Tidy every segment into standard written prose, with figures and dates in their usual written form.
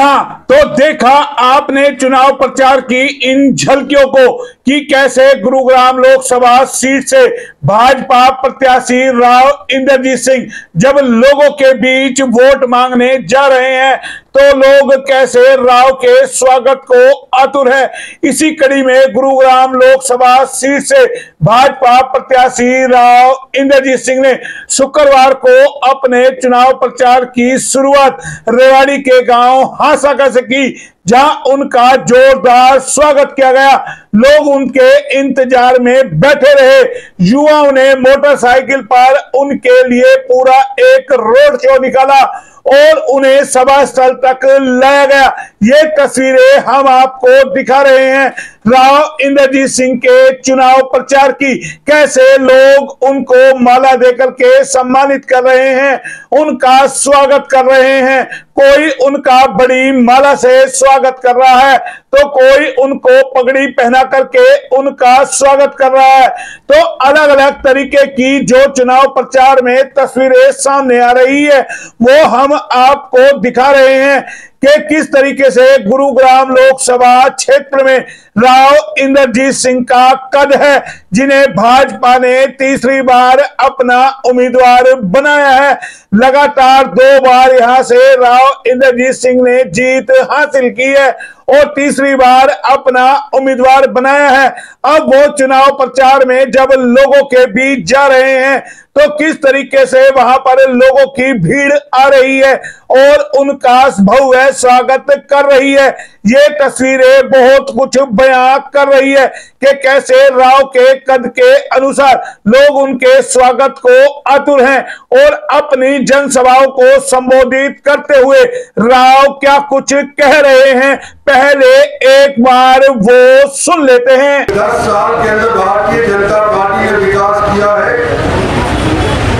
हाँ, तो देखा आपने चुनाव प्रचार की इन झलकियों को कि कैसे गुरुग्राम लोकसभा सीट से भाजपा प्रत्याशी राव इंद्रजीत सिंह जब लोगों के बीच वोट मांगने जा रहे हैं तो लोग कैसे राव के स्वागत को आतुर है। इसी कड़ी में गुरुग्राम लोकसभा सीट से भाजपा प्रत्याशी राव इंद्रजीत सिंह ने शुक्रवार को अपने चुनाव प्रचार की शुरुआत रेवाड़ी के गांव हासाका से की, जहां उनका जोरदार स्वागत किया गया। लोग उनके इंतजार में बैठे रहे। युवाओं ने मोटरसाइकिल पर उनके लिए पूरा एक रोड शो निकाला और उन्हें सभा स्थल तक लाया गया। ये तस्वीरें हम आपको दिखा रहे हैं राव इंद्रजीत सिंह के चुनाव प्रचार की, कैसे लोग उनको माला देकर के सम्मानित कर रहे हैं, उनका स्वागत कर रहे हैं। कोई उनका बड़ी माला से स्वागत कर रहा है तो कोई उनको पगड़ी पहना करके उनका स्वागत कर रहा है। तो अलग अलग तरीके की जो चुनाव प्रचार में तस्वीरें सामने आ रही है वो हम आपको दिखा रहे हैं कि किस तरीके से गुरुग्राम लोकसभा क्षेत्र में राव इंद्रजीत सिंह का कद है, जिन्हें भाजपा ने तीसरी बार अपना उम्मीदवार बनाया है। लगातार 2 बार यहां से राव इंद्रजीत सिंह ने जीत हासिल की है और तीसरी बार अपना उम्मीदवार बनाया है। अब वो चुनाव प्रचार में जब लोगों के बीच जा रहे हैं तो किस तरीके से वहां पर लोगों की भीड़ आ रही है और उनका भव्य स्वागत कर रही है। ये तस्वीरें बहुत कुछ बयां कर रही है कि कैसे राव के कद के अनुसार लोग उनके स्वागत को आतुर हैं और अपनी जनसभाओं को संबोधित करते हुए राव क्या कुछ कह रहे हैं, पहले एक बार वो सुन लेते हैं। 10 साल के अंदर भारतीय जनता पार्टी ने विकास किया है,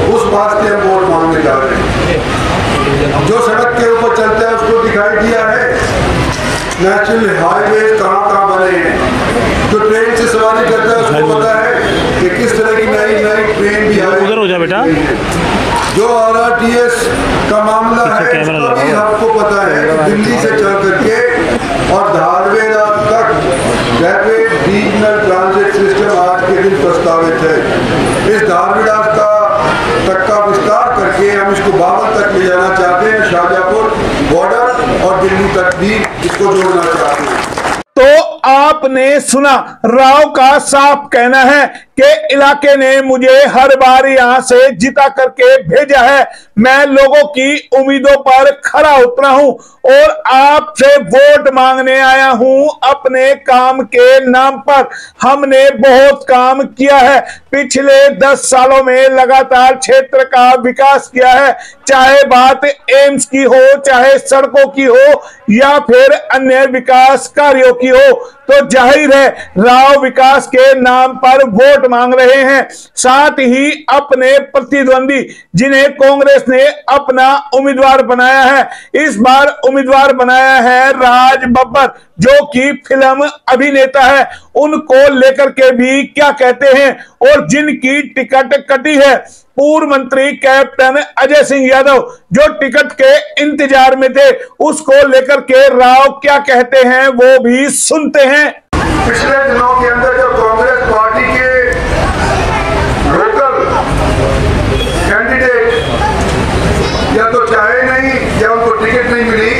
उस वास्ते हम वोट मांगने जा रहे हैं। जो सड़क के ऊपर चलता है उसको दिखाई दिया है, नेशनल हाईवे कहाँ बने हैं। जो ट्रेन से सवारी करता है उसको पता है कि किस तरह की नई ट्रेन भी आई। उधर हो जा बेटा। जो RRTS का मामला है उसका भी आपको पता है कि दिल्ली से चल करके और धारवेरा तक रैपिड रीजनल ट्रांजिट सिस्टम आज के दिन प्रस्तावित है। इस धारवेरा तक का विस्तार करके हम इसको बाबर तक ले जाना चाहते हैं, शाहजहांपुर बॉर्डर और दिल्ली तक भी इसको जोड़ना चाहते हैं। तो आपने सुना, राव का साफ कहना है कि इलाके ने मुझे हर बार यहां से जिता करके भेजा है। मैं लोगों की उम्मीदों पर खरा उतरा हूं और आपसे वोट मांगने आया हूं अपने काम के नाम पर। हमने बहुत काम किया है, पिछले 10 सालों में लगातार क्षेत्र का विकास किया है, चाहे बात एम्स की हो, चाहे सड़कों की हो या फिर अन्य विकास कार्यों की हो। तो जाहिर है राव विकास के नाम पर वोट मांग रहे हैं। साथ ही अपने प्रतिद्वंदी जिन्हें कांग्रेस ने अपना उम्मीदवार बनाया है, इस बार उम्मीदवार बनाया है राज बब्बर जो कि फिल्म अभिनेता है, उनको लेकर के भी क्या कहते हैं। और जिनकी टिकट कटी है पूर्व मंत्री कैप्टन अजय सिंह यादव जो टिकट के इंतजार में थे, उसको लेकर के राव क्या कहते हैं वो भी सुनते हैं। पिछले दिनों के अंदर जो कांग्रेस पार्टी के लोकल कैंडिडेट या तो चाहे नहीं या उनको टिकट नहीं मिली,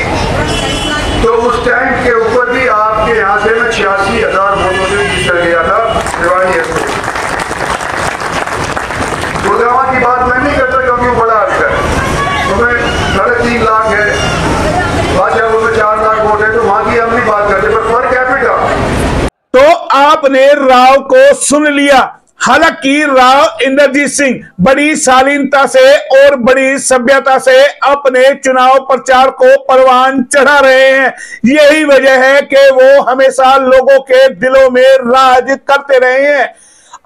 तो उस टाइम के ऊपर भी आपके यहाँ से मैं 86,000 वोटों से जीत गया था रेवाड़ी से। गुड़गांव की बात मैं नहीं करता क्योंकि वो बड़ा अर्थ है, उसमें 3.5 लाख है, बादशाहपुर में 4 लाख वोट है, तो वहां की हम नहीं बात करते, पर पर कैपिटा। तो आपने राव को सुन लिया। हालांकि राव इंद्रजीत सिंह बड़ी शालीनता से और बड़ी सभ्यता से अपने चुनाव प्रचार को परवान चढ़ा रहे हैं। यही वजह है कि वो हमेशा लोगों के दिलों में राज करते रहे हैं।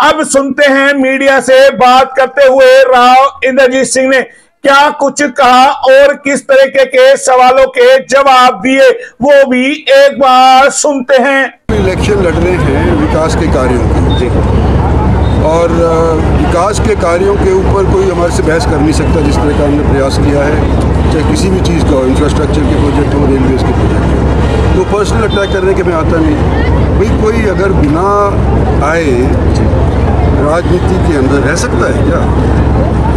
अब सुनते हैं मीडिया से बात करते हुए राव इंद्रजीत सिंह ने क्या कुछ कहा और किस तरीके के सवालों के जवाब दिए, वो भी एक बार सुनते हैं। इलेक्शन लड़ रहे हैं विकास के कार्यों की, और विकास के कार्यों के ऊपर कोई हमारे से बहस कर नहीं सकता। जिस तरह का हमने प्रयास किया है, चाहे किसी भी चीज़ का हो, इंफ्रास्ट्रक्चर के प्रोजेक्ट हो, रेलवेज़ के प्रोजेक्ट हो, तो पर्सनल अटैक करने के मैं आता नहीं। भाई कोई अगर बिना आए राजनीति के अंदर रह सकता है क्या?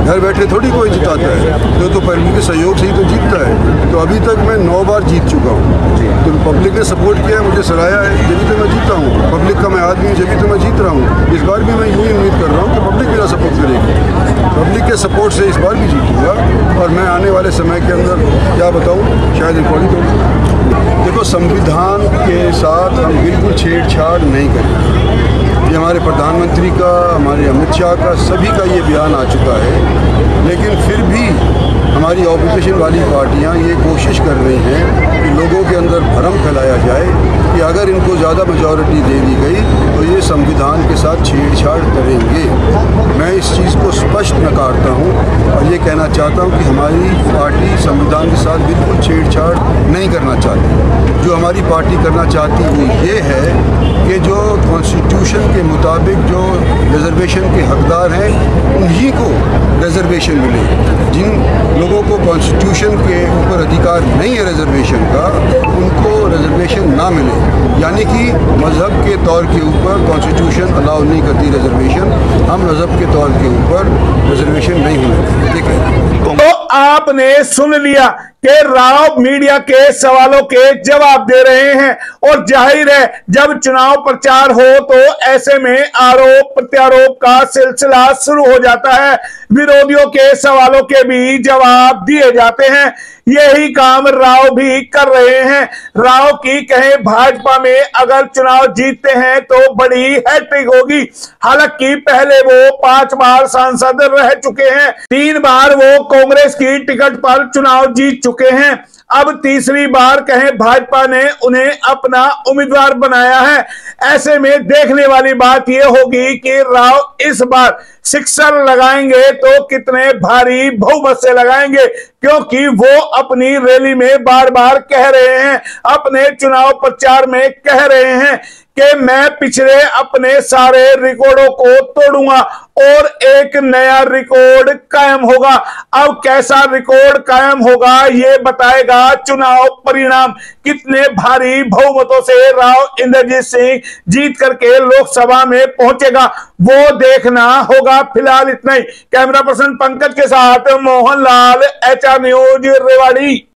घर बैठे थोड़ी कोई जिताता है, तो पब्लिक के सहयोग से ही तो जीतता है। तो अभी तक मैं 9 बार जीत चुका हूँ। तो पब्लिक ने सपोर्ट किया है, मुझे सराहा है, जब तो मैं जीता हूँ। पब्लिक का मैं आदमी हूँ, जब तो मैं जीत रहा हूँ। इस बार भी मैं यूँ ही उम्मीद कर रहा हूँ कि पब्लिक मेरा सपोर्ट करेगी। पब्लिक के सपोर्ट से इस बार भी जीतूँगा और मैं आने वाले समय के अंदर क्या बताऊँ, शायद रिकॉर्डिंग करूँ। देखो, संविधान के साथ हम बिल्कुल छेड़छाड़ नहीं करेंगे। ये हमारे प्रधानमंत्री का, हमारे अमित शाह का, सभी का ये बयान आ चुका है। लेकिन फिर भी हमारी ऑपोजिशन वाली पार्टियां ये कोशिश कर रही हैं कि लोगों के अंदर भ्रम फैलाया जाए कि अगर इनको ज़्यादा मेजॉरिटी दे दी गई तो ये संविधान के साथ छेड़छाड़ करेंगे। मैं इस चीज़ को स्पष्ट नकारता हूँ और ये कहना चाहता हूँ कि हमारी पार्टी संविधान के साथ बिल्कुल छेड़छाड़ नहीं करना चाहती। जो हमारी पार्टी करना चाहती वो ये है कि जो कॉन्स्टिट्यूशन के मुताबिक जो रिजर्वेशन के हकदार हैं उन्हीं को रिजर्वेशन मिले। जिन लोगों को कॉन्स्टिट्यूशन के ऊपर अधिकार नहीं है रिजर्वेशन का, उनको रिजर्वेशन ना मिले। यानी कि मज़हब के तौर के ऊपर कॉन्स्टिट्यूशन अलाउ नहीं करती रिजर्वेशन, हम मज़हब के तौर के ऊपर रिजर्वेशन नहीं होने देते। तो आपने सुन लिया कि राव मीडिया के सवालों के जवाब दे रहे हैं और जाहिर है जब चुनाव प्रचार हो तो ऐसे में आरोप प्रत्यारोप का सिलसिला शुरू हो जाता है। विरोधियों के सवालों के भी जवाब दिए जाते हैं। यही काम राव भी कर रहे हैं। राव की कहें भाजपा में अगर चुनाव जीतते हैं तो बड़ी हैट्रिक होगी। हालांकि पहले वो 5 बार सांसद रह चुके हैं, 3 बार वो कांग्रेस की टिकट पर चुनाव जीत चुके हैं। अब तीसरी बार कहें भाजपा ने उन्हें अपना उम्मीदवार बनाया है। ऐसे में देखने वाली बात यह होगी कि राव इस बार सिक्सर लगाएंगे तो कितने भारी बहुमत से लगाएंगे, क्योंकि वो अपनी रैली में बार बार कह रहे हैं, अपने चुनाव प्रचार में कह रहे हैं कि मैं पिछले अपने सारे रिकॉर्डों को तोड़ूंगा और एक नया रिकॉर्ड कायम होगा। अब कैसा रिकॉर्ड कायम होगा ये बताएगा चुनाव परिणाम। कितने भारी बहुमतों से राव इंद्रजीत सिंह जीत करके लोकसभा में पहुंचेगा वो देखना होगा। फिलहाल इतना ही। कैमरा पर्सन पंकज के साथ मोहनलाल, HR न्यूज, रेवाड़ी।